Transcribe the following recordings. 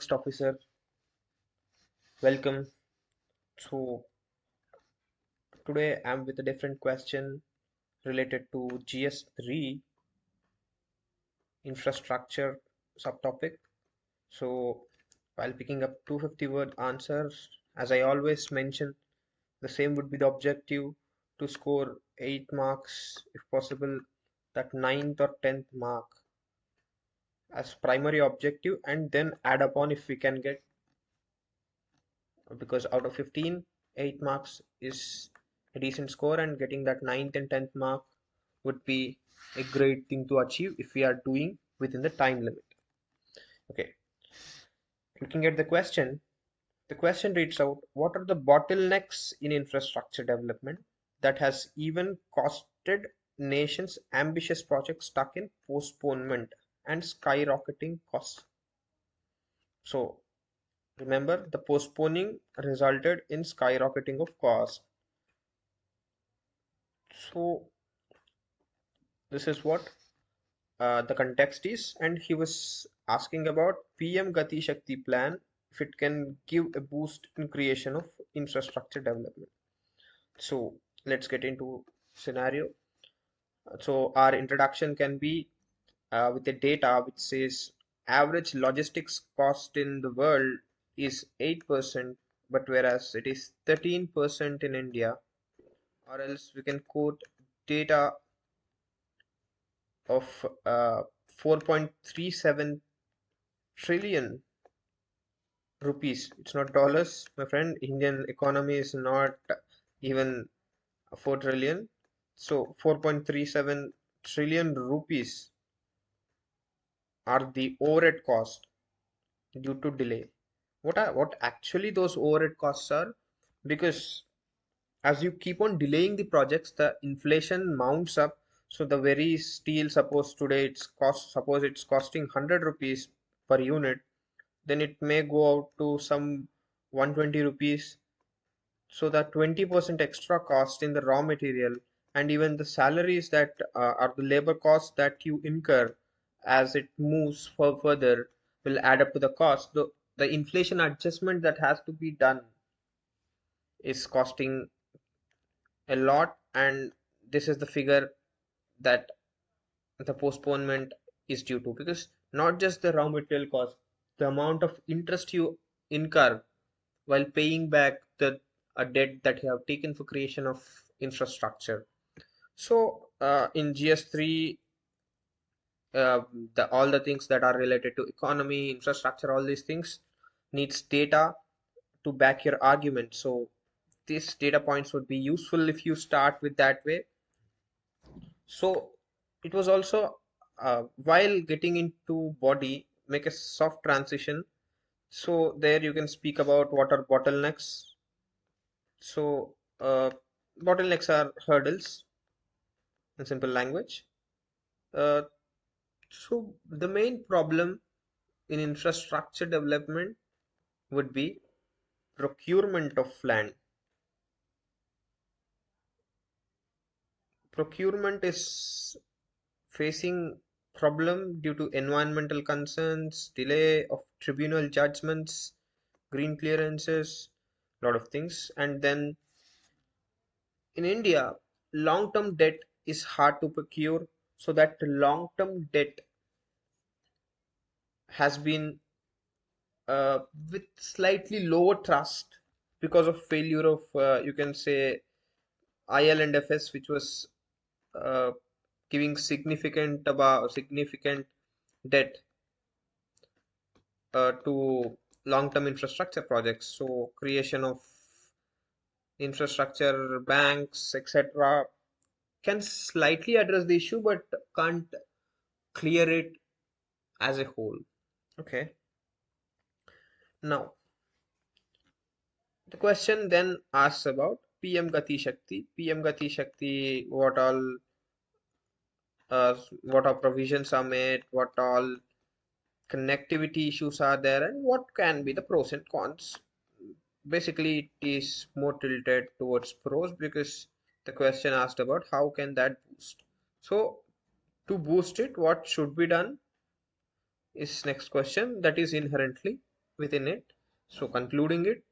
Next officer, welcome. So today I'm with a different question related to GS3 infrastructure subtopic. So while picking up 250 word answers, as I always mention, the same would be the objective to score 8 marks if possible, that ninth or 10th mark as primary objective, and then add upon if we can get, because out of 15, 8 marks is a decent score, and getting that ninth and 10th mark would be a great thing to achieve if we are doing within the time limit. Okay, looking at the question reads out, what are the bottlenecks in infrastructure development that has even costed nations ambitious projects stuck in postponement and skyrocketing costs? So remember, the postponing resulted in skyrocketing of cost. So this is what the context is, and he was asking about PM Gati Shakti Plan, if it can give a boost in creation of infrastructure development. So let's get into scenario. So our introduction can be with the data which says average logistics cost in the world is 8%, but whereas it is 13% in India, or else we can quote data of 4.37 trillion rupees. It's not dollars, my friend. Indian economy is not even 4 trillion. So 4.37 trillion rupees are the overhead cost due to delay. What actually those overhead costs are? Because as you keep on delaying the projects, the inflation mounts up. So the very steel, suppose it's costing 100 rupees per unit, then it may go out to some 120 rupees. So that 20% extra cost in the raw material, and even the salaries that are the labor costs that you incur as it moves further, will add up to the cost. The inflation adjustment that has to be done is costing a lot, and this is the figure that the postponement is due to, because not just the raw material cost, the amount of interest you incur while paying back the a debt that you have taken for creation of infrastructure. So in GS3, uh, all the things that are related to economy, infrastructure, all these things needs data to back your argument. So these data points would be useful if you start with that way. So it was also, while getting into body, make a soft transition. So there you can speak about what are bottlenecks. So bottlenecks are hurdles in simple language. Uh, so the main problem in infrastructure development would be procurement of land. Procurement is facing problem due to environmental concerns, delay of tribunal judgments, green clearances, lot of things. And then in India, long-term debt is hard to procure, so that long-term debt has been with slightly lower trust because of failure of, you can say, IL and FS, which was uh, giving significant debt to long-term infrastructure projects. So creation of infrastructure banks, etc., can slightly address the issue, but can't clear it as a whole. Okay. Now the question then asks about PM Gati Shakti. PM Gati Shakti, what all provisions are made, what all connectivity issues are there, and what can be the pros and cons. Basically, it is more tilted towards pros, because the question asked about how can that boost. So to boost it, what should be done is next question, that is inherently. within it. So concluding it,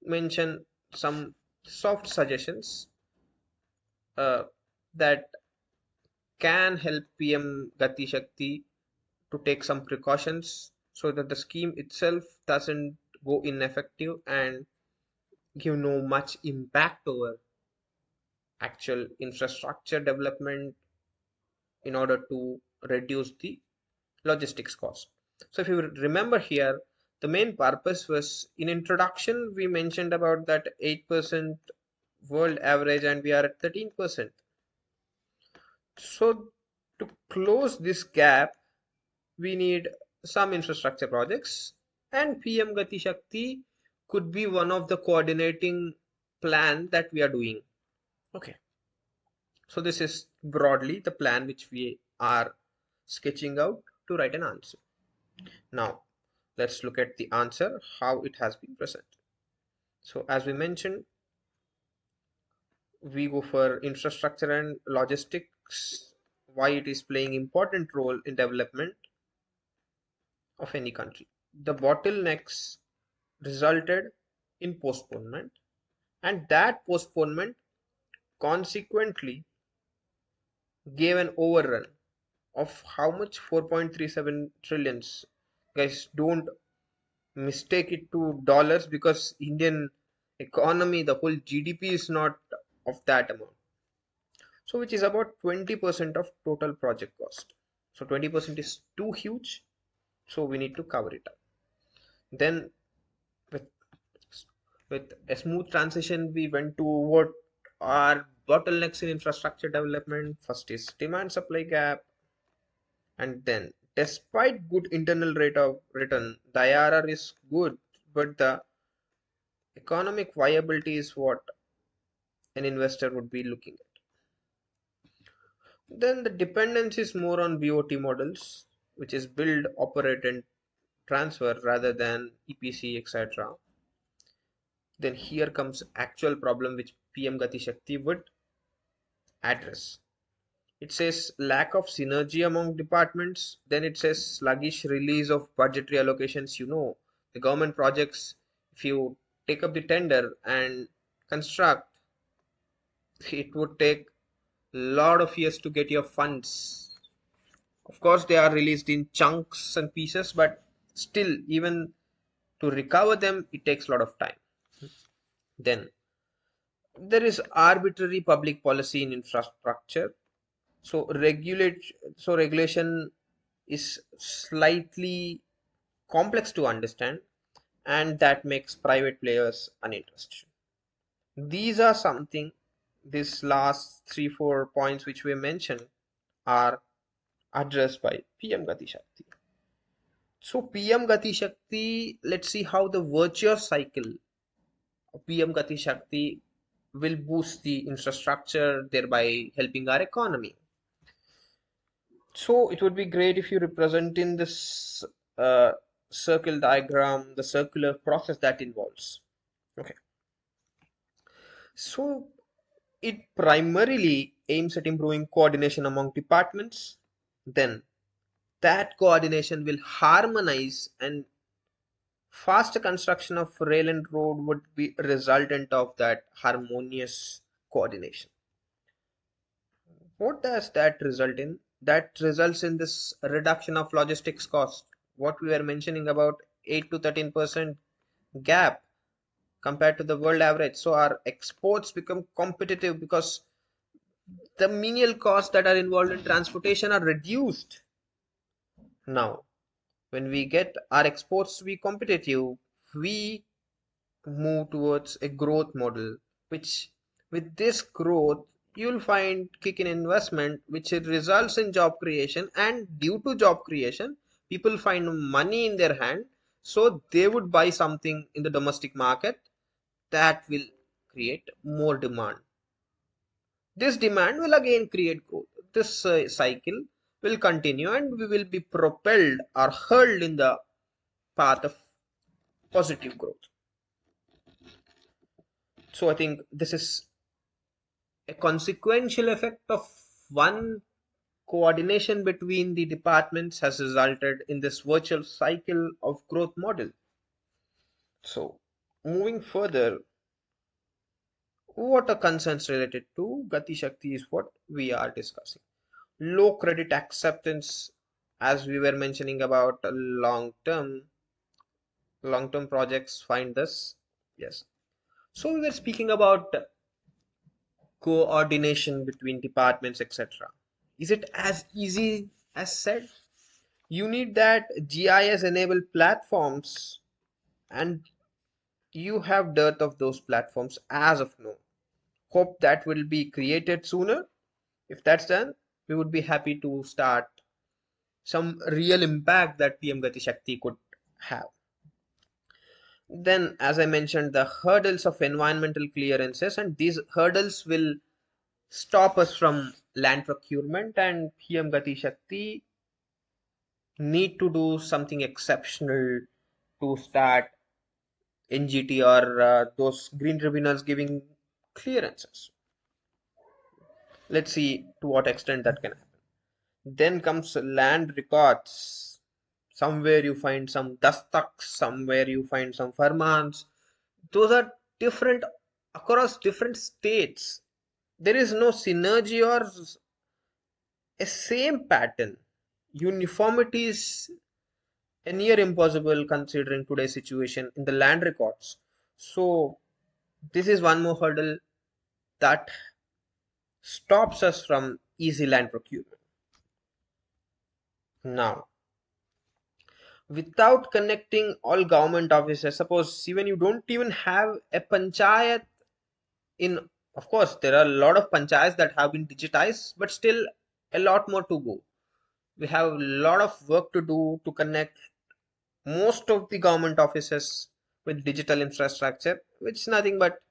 mention some soft suggestions that can help PM Gati Shakti to take some precautions so that the scheme itself doesn't go ineffective and give no much impact over actual infrastructure development in order to reduce the logistics cost. So if you remember here, the main purpose was in introduction we mentioned about that 8% world average and we are at 13%. So to close this gap, we need some infrastructure projects, and PM Gati Shakti could be one of the coordinating plan that we are doing. Okay, so this is broadly the plan which we are sketching out to write an answer. Now let's look at the answer, how it has been presented. So as we mentioned, we go for infrastructure and logistics, why it is playing important role in development of any country. The bottlenecks resulted in postponement, and that postponement consequently gave an overrun of how much? 4.37 trillions. Guys, don't mistake it to dollars, because Indian economy, the whole GDP is not of that amount. So which is about 20% of total project cost. So 20% is too huge, so we need to cover it up. Then with with a smooth transition, we went to what are bottlenecks in infrastructure development. First is demand supply gap, and then despite good internal rate of return, the IRR is good, but the economic viability is what an investor would be looking at. Then the dependence is more on BOT models, which is build, operate, and transfer rather than EPC, etc. Then here comes actual problem which PM Gati Shakti would address. It says lack of synergy among departments. Then it says sluggish release of budgetary allocations. The government projects, if you take up the tender and construct, it would take a lot of years to get your funds. Of course, they are released in chunks and pieces, but still, even to recover them, it takes a lot of time. Then there is arbitrary public policy in infrastructure. So regulation is slightly complex to understand, and that makes private players uninterested. These are something, these last 3-4 points which we mentioned are addressed by PM Gati Shakti. So PM Gati Shakti, let's see how the virtuous cycle of PM Gati Shakti will boost the infrastructure, thereby helping our economy. So it would be great if you represent in this circle diagram the circular process that involves. Okay. So it primarily aims at improving coordination among departments. Then that coordination will harmonize, and faster construction of rail and road would be a resultant of that harmonious coordination. What does that result in? That results in this reduction of logistics cost. What we were mentioning about 8 to 13% gap compared to the world average. So our exports become competitive because the menial costs that are involved in transportation are reduced. Now, when we get our exports to be competitive, we move towards a growth model, which with this growth you'll find kick in investment, which results in job creation, and due to job creation people find money in their hand, so they would buy something in the domestic market that will create more demand. This demand will again create growth. This cycle will continue, and we will be propelled or hurled in the path of positive growth. So I think this is a consequential effect of one coordination between the departments has resulted in this virtual cycle of growth model. So, moving further, what are concerns related to Gati Shakti is what we are discussing. Low credit acceptance, as we were mentioning about long term projects find this. Yes. So we were speaking about coordination between departments, etc. Is it as easy as said? You need that GIS enabled platforms, and you have dearth of those platforms as of now. Hope that will be created sooner. If that's done, we would be happy to start some real impact that PM Gati Shakti could have. Then, as I mentioned, the hurdles of environmental clearances, and these hurdles will stop us from land procurement, and PM Gati Shakti need to do something exceptional to start NGT or those green tribunals giving clearances. Let's see to what extent that can happen. Then comes land records. Somewhere you find some dastaks, somewhere you find some farmans. Those are different across different states. There is no synergy or a same pattern. Uniformity is a near impossible considering today's situation in the land records. So this is one more hurdle that stops us from easy land procurement. Now, without connecting all government offices, suppose even you don't even have a panchayat in, of course, there are a lot of panchayats that have been digitized, but still a lot more to go. We have a lot of work to do to connect most of the government offices with digital infrastructure, which is nothing but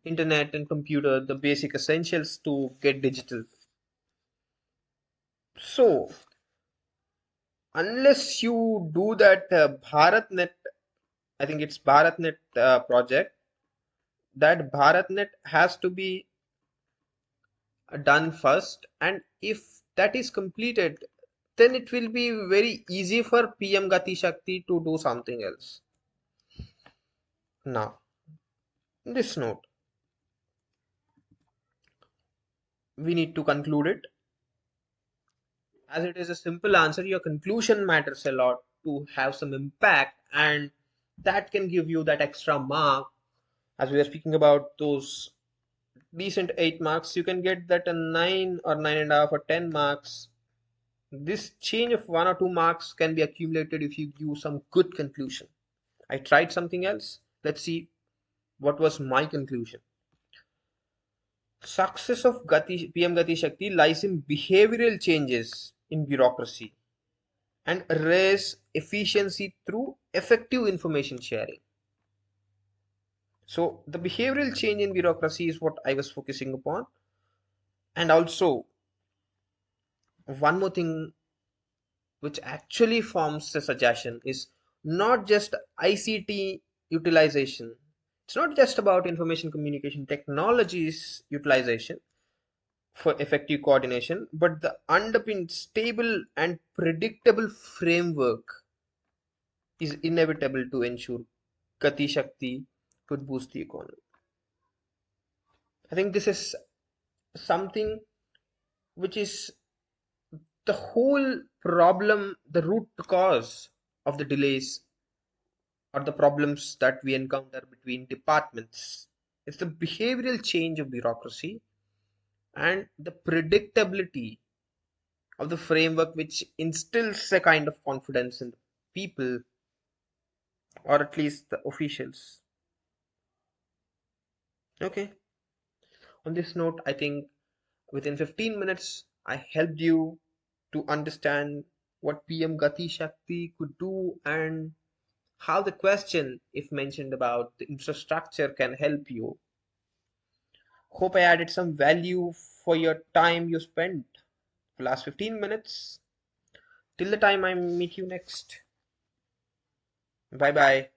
internet and computer, the basic essentials to get digital. So, unless you do that BharatNet, I think it's BharatNet project, that BharatNet has to be done first, and if that is completed, then it will be very easy for PM Gati Shakti to do something else. Now, this note, we need to conclude it. As it is a simple answer, your conclusion matters a lot to have some impact, and that can give you that extra mark. As we are speaking about those decent 8 marks, you can get that a 9 or 9.5 or 10 marks. This change of 1 or 2 marks can be accumulated if you give some good conclusion. I tried something else. Let's see what was my conclusion. Success of PM Gati Shakti lies in behavioral changes in bureaucracy and raise efficiency through effective information sharing. So the behavioral change in bureaucracy is what I was focusing upon. And also one more thing which actually forms a suggestion is not just ICT utilization. It's not just about information communication technologies utilization for effective coordination, but the underpinned stable and predictable framework is inevitable to ensure Gati Shakti could boost the economy. I think this is something which is the whole problem, the root cause of the delays or the problems that we encounter between departments. It's the behavioral change of bureaucracy and the predictability of the framework which instills a kind of confidence in the people or at least the officials. Okay. On this note, I think within 15 minutes, I helped you to understand what PM Gati Shakti could do and how the question, if mentioned about the infrastructure, can help you. Hope I added some value for your time you spent the last 15 minutes. Till the time I meet you next. Bye bye.